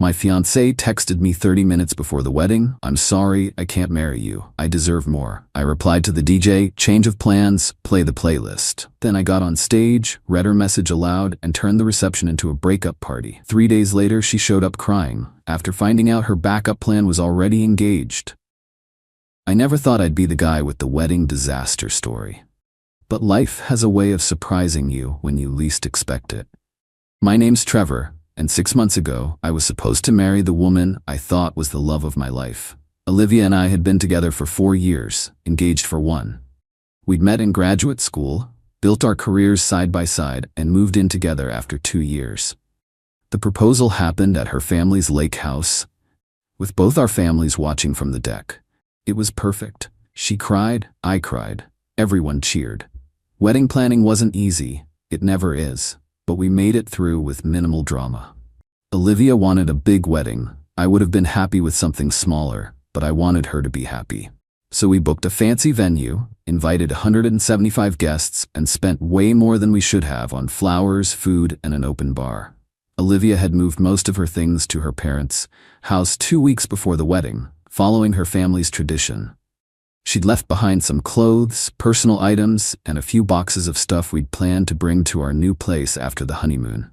My fiancée texted me 30 minutes before the wedding. "I'm sorry, I can't marry you. I deserve more." I replied to the DJ, "Change of plans, play the playlist." Then I got on stage, read her message aloud, and turned the reception into a breakup party. 3 days later, she showed up crying, after finding out her backup plan was already engaged. I never thought I'd be the guy with the wedding disaster story. But life has a way of surprising you when you least expect it. My name's Trevor. And 6 months ago, I was supposed to marry the woman I thought was the love of my life. Olivia and I had been together for 4 years, engaged for 1. We'd met in graduate school, built our careers side by side, and moved in together after 2 years. The proposal happened at her family's lake house, with both our families watching from the deck. It was perfect. She cried, I cried, everyone cheered. Wedding planning wasn't easy, it never is. But we made it through with minimal drama. Olivia wanted a big wedding. I would have been happy with something smaller, but I wanted her to be happy. So we booked a fancy venue, invited 175 guests, and spent way more than we should have on flowers, food, and an open bar. Olivia had moved most of her things to her parents' house 2 weeks before the wedding, following her family's tradition. She'd left behind some clothes, personal items, and a few boxes of stuff we'd planned to bring to our new place after the honeymoon.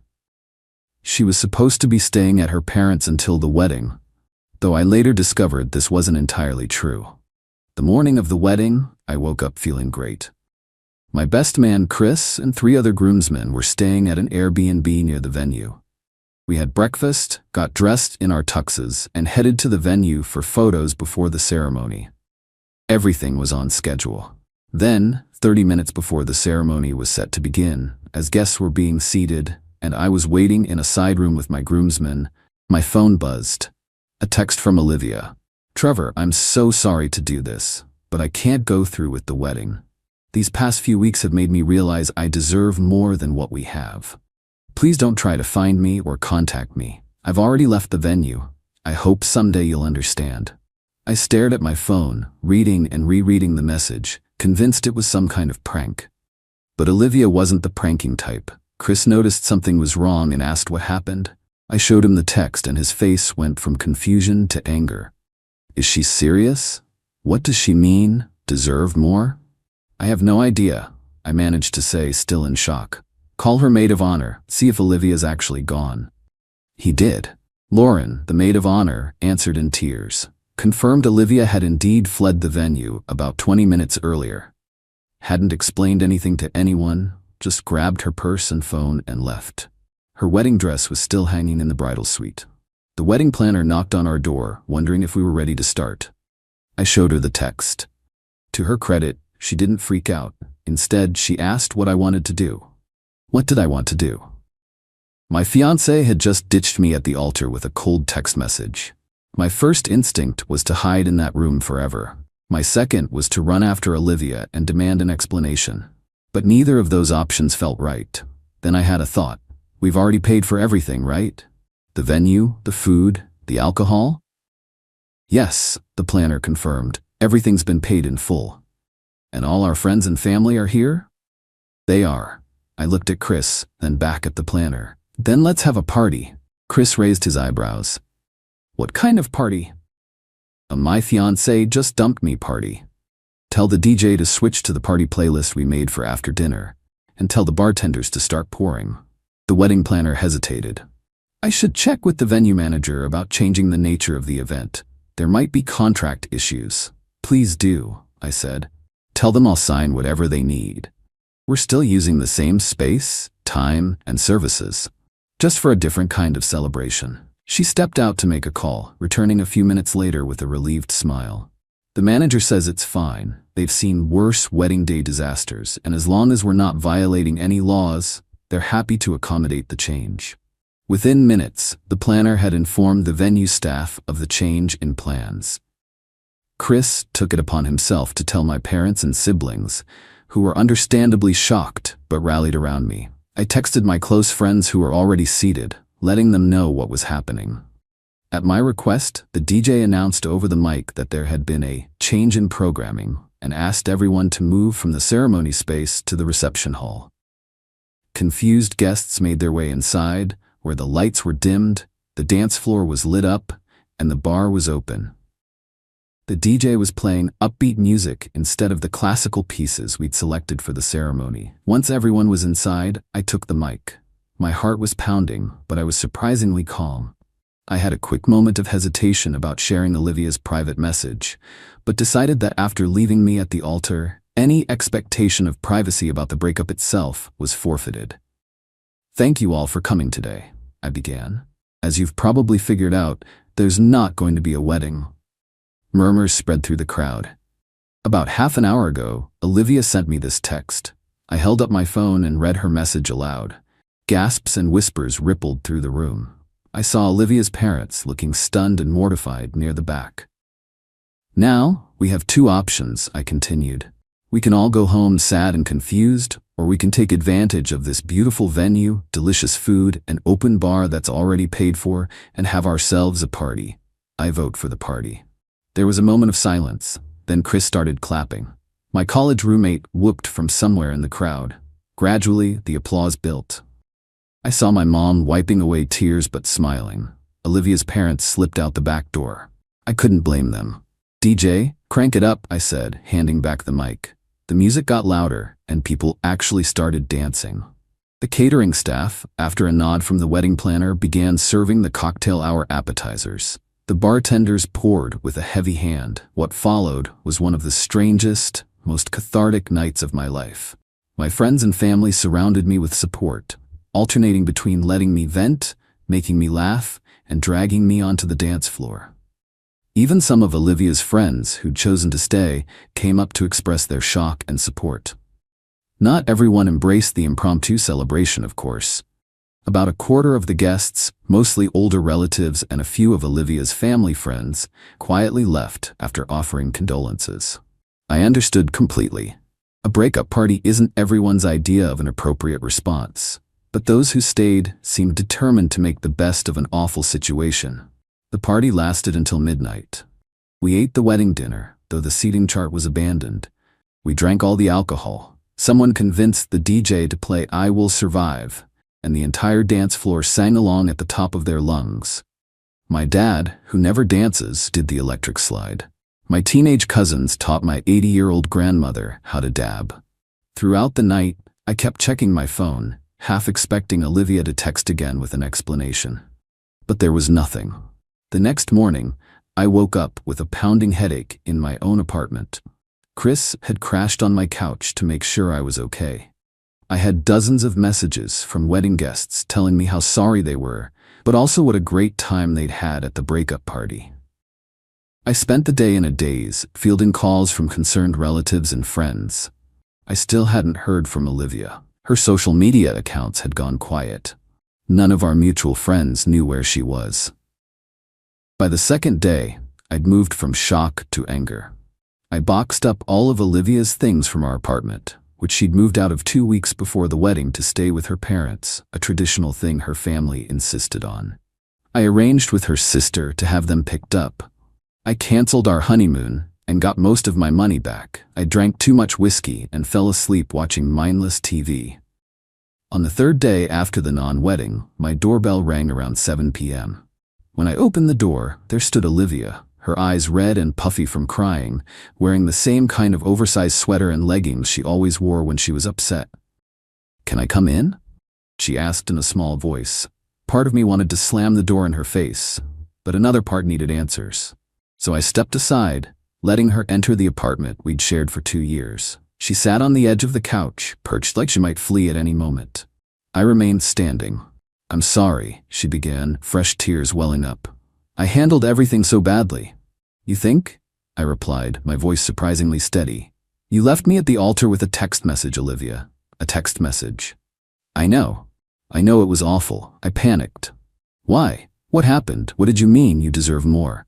She was supposed to be staying at her parents' until the wedding, though I later discovered this wasn't entirely true. The morning of the wedding, I woke up feeling great. My best man Chris and 3 other groomsmen were staying at an Airbnb near the venue. We had breakfast, got dressed in our tuxes, and headed to the venue for photos before the ceremony. Everything was on schedule. Then, 30 minutes before the ceremony was set to begin, as guests were being seated, and I was waiting in a side room with my groomsmen, my phone buzzed. A text from Olivia. "Trevor, I'm so sorry to do this, but I can't go through with the wedding. These past few weeks have made me realize I deserve more than what we have. Please don't try to find me or contact me. I've already left the venue. I hope someday you'll understand." I stared at my phone, reading and rereading the message, convinced it was some kind of prank. But Olivia wasn't the pranking type. Chris noticed something was wrong and asked what happened. I showed him the text and his face went from confusion to anger. Is she serious? What does she mean? Deserve more? I have no idea, I managed to say, still in shock. Call her maid of honor, see if Olivia's actually gone. He did. Lauren, the maid of honor, answered in tears. Confirmed Olivia had indeed fled the venue about 20 minutes earlier. Hadn't explained anything to anyone, just grabbed her purse and phone and left. Her wedding dress was still hanging in the bridal suite. The wedding planner knocked on our door, wondering if we were ready to start. I showed her the text. To her credit, she didn't freak out. Instead, she asked what I wanted to do. What did I want to do? My fiancé had just ditched me at the altar with a cold text message. My first instinct was to hide in that room forever. My second was to run after Olivia and demand an explanation. But neither of those options felt right. Then I had a thought. We've already paid for everything, right? The venue, the food, the alcohol? Yes, the planner confirmed. Everything's been paid in full. And all our friends and family are here? They are. I looked at Chris, then back at the planner. Then let's have a party. Chris raised his eyebrows. What kind of party? A "my fiancé just dumped me" party. Tell the DJ to switch to the party playlist we made for after dinner, and tell the bartenders to start pouring. The wedding planner hesitated. I should check with the venue manager about changing the nature of the event. There might be contract issues. Please do, I said. Tell them I'll sign whatever they need. We're still using the same space, time, and services, just for a different kind of celebration. She stepped out to make a call, returning a few minutes later with a relieved smile. The manager says it's fine. They've seen worse wedding day disasters, and as long as we're not violating any laws, they're happy to accommodate the change. Within minutes, the planner had informed the venue staff of the change in plans. Chris took it upon himself to tell my parents and siblings, who were understandably shocked but rallied around me. I texted my close friends who were already seated, letting them know what was happening. At my request, the DJ announced over the mic that there had been a change in programming and asked everyone to move from the ceremony space to the reception hall. Confused guests made their way inside, where the lights were dimmed The dance floor was lit up, and the bar was open. The DJ was playing upbeat music instead of the classical pieces we'd selected for the ceremony. Once everyone was inside, I took the mic. My heart was pounding, but I was surprisingly calm. I had a quick moment of hesitation about sharing Olivia's private message, but decided that after leaving me at the altar, any expectation of privacy about the breakup itself was forfeited. "Thank you all for coming today," I began. "As you've probably figured out, there's not going to be a wedding." Murmurs spread through the crowd. About half an hour ago, Olivia sent me this text. I held up my phone and read her message aloud. Gasps and whispers rippled through the room. I saw Olivia's parents looking stunned and mortified near the back. "Now, we have two options," I continued. "We can all go home sad and confused, or we can take advantage of this beautiful venue, delicious food, and open bar that's already paid for, and have ourselves a party. I vote for the party." There was a moment of silence, then Chris started clapping. My college roommate whooped from somewhere in the crowd. Gradually, the applause built. I saw my mom wiping away tears but smiling. Olivia's parents slipped out the back door. I couldn't blame them. "DJ, crank it up," I said, handing back the mic. The music got louder, and people actually started dancing. The catering staff, after a nod from the wedding planner, began serving the cocktail hour appetizers. The bartenders poured with a heavy hand. What followed was one of the strangest, most cathartic nights of my life. My friends and family surrounded me with support, alternating between letting me vent, making me laugh, and dragging me onto the dance floor. Even some of Olivia's friends, who'd chosen to stay, came up to express their shock and support. Not everyone embraced the impromptu celebration, of course. About a quarter of the guests, mostly older relatives and a few of Olivia's family friends, quietly left after offering condolences. I understood completely. A breakup party isn't everyone's idea of an appropriate response, but those who stayed seemed determined to make the best of an awful situation. The party lasted until midnight. We ate the wedding dinner, though the seating chart was abandoned. We drank all the alcohol. Someone convinced the DJ to play "I Will Survive," and the entire dance floor sang along at the top of their lungs. My dad, who never dances, did the electric slide. My teenage cousins taught my 80-year-old grandmother how to dab. Throughout the night, I kept checking my phone, half expecting Olivia to text again with an explanation. But there was nothing. The next morning, I woke up with a pounding headache in my own apartment. Chris had crashed on my couch to make sure I was okay. I had dozens of messages from wedding guests telling me how sorry they were, but also what a great time they'd had at the breakup party. I spent the day in a daze, fielding calls from concerned relatives and friends. I still hadn't heard from Olivia. Her social media accounts had gone quiet. None of our mutual friends knew where she was. By the second day, I'd moved from shock to anger. I boxed up all of Olivia's things from our apartment, which she'd moved out of 2 weeks before the wedding to stay with her parents, a traditional thing her family insisted on. I arranged with her sister to have them picked up. I canceled our honeymoon and got most of my money back. I drank too much whiskey and fell asleep watching mindless TV. On the third day after the non-wedding, my doorbell rang around 7 p.m. When I opened the door, there stood Olivia, her eyes red and puffy from crying, wearing the same kind of oversized sweater and leggings she always wore when she was upset. "Can I come in?" she asked in a small voice. Part of me wanted to slam the door in her face, but another part needed answers. So I stepped aside, letting her enter the apartment we'd shared for 2 years. She sat on the edge of the couch, perched like she might flee at any moment. I remained standing. "I'm sorry," she began, fresh tears welling up. "I handled everything so badly." "You think?" I replied, my voice surprisingly steady. "You left me at the altar with a text message, Olivia. A text message." I know it was awful. I panicked. "Why? What happened? What did you mean you deserve more?"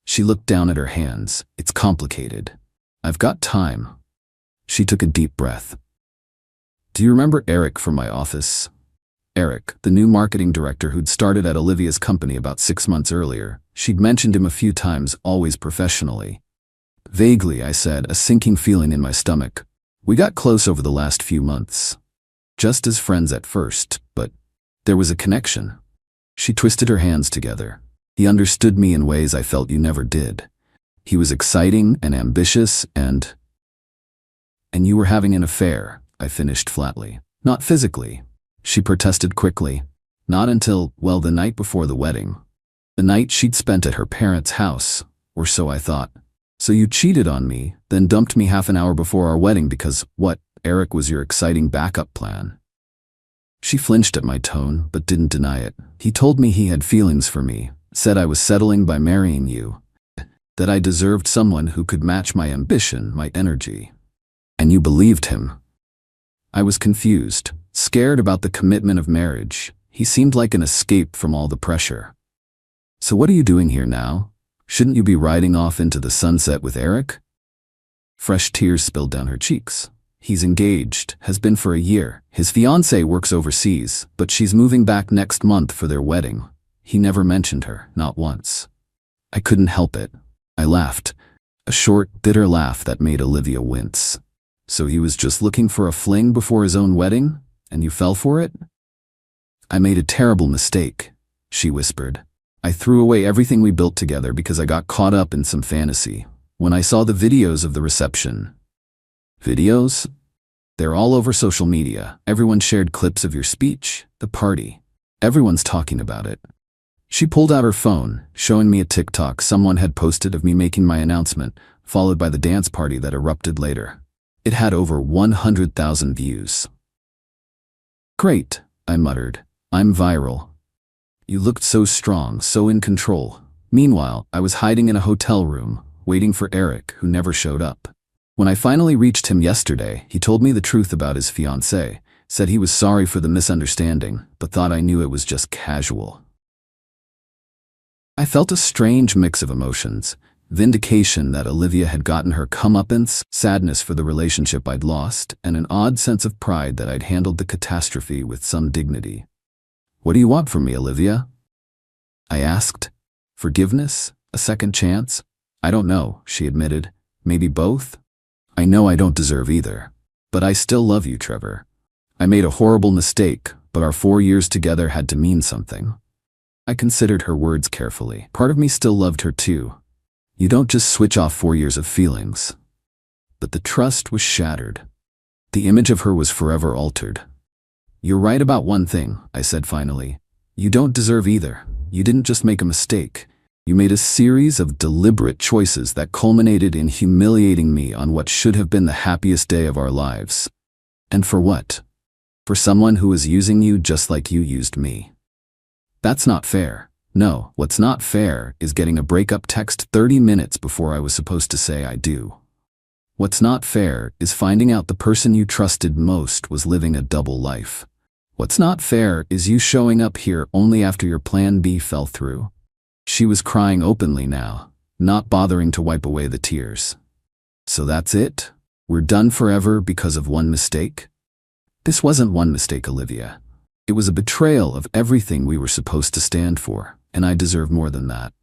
She looked down at her hands. "It's complicated. I've got time." She took a deep breath. "Do you remember Eric from my office?" Eric, the new marketing director who'd started at Olivia's company about 6 months earlier. She'd mentioned him a few times, always professionally. "Vaguely," I said, a sinking feeling in my stomach. "We got close over the last few months. Just as friends at first, but there was a connection." She twisted her hands together. He understood me in ways I felt you never did. He was exciting and ambitious and you were having an affair, I finished flatly. Not physically. She protested quickly. Not until, well, the night before the wedding. The night she'd spent at her parents' house, or so I thought. So you cheated on me, then dumped me half an hour before our wedding because, what, Eric was your exciting backup plan? She flinched at my tone, but didn't deny it. He told me he had feelings for me, said I was settling by marrying you, that I deserved someone who could match my ambition, my energy. And you believed him. I was confused, scared about the commitment of marriage. He seemed like an escape from all the pressure. So what are you doing here now? Shouldn't you be riding off into the sunset with Eric? Fresh tears spilled down her cheeks. He's engaged, has been for a year. His fiancée works overseas, but she's moving back next month for their wedding. He never mentioned her, not once. I couldn't help it. I laughed, a short, bitter laugh that made Olivia wince. So he was just looking for a fling before his own wedding, and you fell for it? I made a terrible mistake, she whispered. I threw away everything we built together because I got caught up in some fantasy. When I saw the videos of the reception. Videos? They're all over social media. Everyone shared clips of your speech, the party. Everyone's talking about it. She pulled out her phone, showing me a TikTok someone had posted of me making my announcement, followed by the dance party that erupted later. It had over 100,000 views. Great, I muttered. I'm viral. You looked so strong, so in control. Meanwhile, I was hiding in a hotel room, waiting for Eric, who never showed up. When I finally reached him yesterday, he told me the truth about his fiancée, said he was sorry for the misunderstanding, but thought I knew it was just casual. I felt a strange mix of emotions. Vindication that Olivia had gotten her comeuppance, sadness for the relationship I'd lost, and an odd sense of pride that I'd handled the catastrophe with some dignity. What do you want from me, Olivia? I asked. Forgiveness? A second chance? I don't know, she admitted. Maybe both? I know I don't deserve either. But I still love you, Trevor. I made a horrible mistake, but our 4 years together had to mean something. I considered her words carefully. Part of me still loved her too. You don't just switch off 4 years of feelings. But the trust was shattered. The image of her was forever altered. You're right about one thing, I said finally. You don't deserve either. You didn't just make a mistake. You made a series of deliberate choices that culminated in humiliating me on what should have been the happiest day of our lives. And for what? For someone who was using you just like you used me. That's not fair. No, what's not fair is getting a breakup text 30 minutes before I was supposed to say I do. What's not fair is finding out the person you trusted most was living a double life. What's not fair is you showing up here only after your plan B fell through. She was crying openly now, not bothering to wipe away the tears. So that's it? We're done forever because of one mistake? This wasn't one mistake, Olivia. It was a betrayal of everything we were supposed to stand for, and I deserve more than that.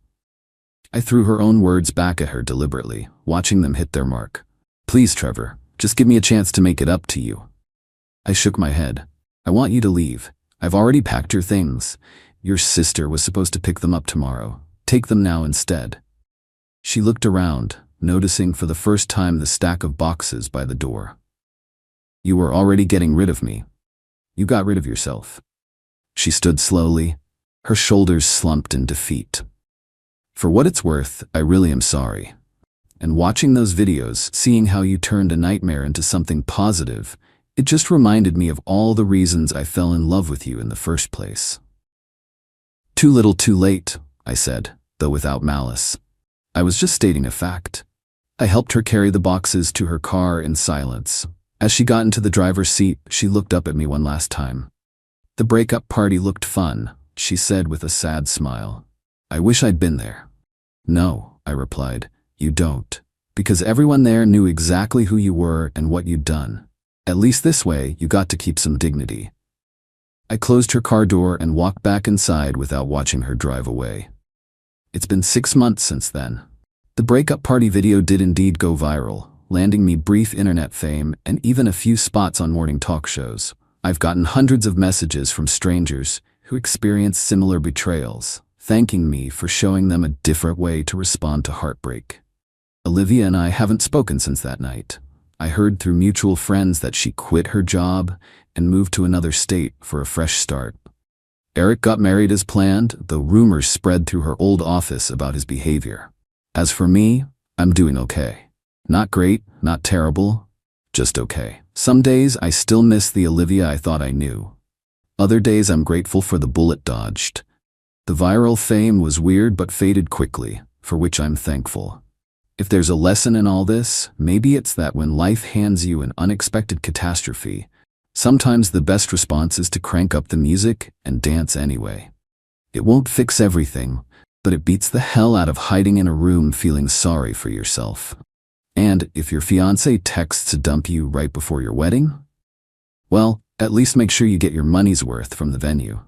I threw her own words back at her deliberately, watching them hit their mark. Please, Trevor, just give me a chance to make it up to you. I shook my head. I want you to leave. I've already packed your things. Your sister was supposed to pick them up tomorrow. Take them now instead. She looked around, noticing for the first time the stack of boxes by the door. You were already getting rid of me. You got rid of yourself. She stood slowly, her shoulders slumped in defeat. For what it's worth, I really am sorry. And watching those videos, seeing how you turned a nightmare into something positive, it just reminded me of all the reasons I fell in love with you in the first place. Too little too late, I said, though without malice. I was just stating a fact. I helped her carry the boxes to her car in silence. As she got into the driver's seat, she looked up at me one last time. The breakup party looked fun, she said with a sad smile. I wish I'd been there. No, I replied, you don't. Because everyone there knew exactly who you were and what you'd done. At least this way, you got to keep some dignity. I closed her car door and walked back inside without watching her drive away. It's been 6 months since then. The breakup party video did indeed go viral, landing me brief internet fame and even a few spots on morning talk shows. I've gotten hundreds of messages from strangers who experienced similar betrayals, thanking me for showing them a different way to respond to heartbreak. Olivia and I haven't spoken since that night. I heard through mutual friends that she quit her job and moved to another state for a fresh start. Eric got married as planned, though rumors spread through her old office about his behavior. As for me, I'm doing okay. Not great, not terrible, just okay. Some days I still miss the Olivia I thought I knew. Other days I'm grateful for the bullet dodged. The viral fame was weird but faded quickly, for which I'm thankful. If there's a lesson in all this, maybe it's that when life hands you an unexpected catastrophe, sometimes the best response is to crank up the music and dance anyway. It won't fix everything, but it beats the hell out of hiding in a room feeling sorry for yourself. And if your fiancé texts to dump you right before your wedding, well, at least make sure you get your money's worth from the venue.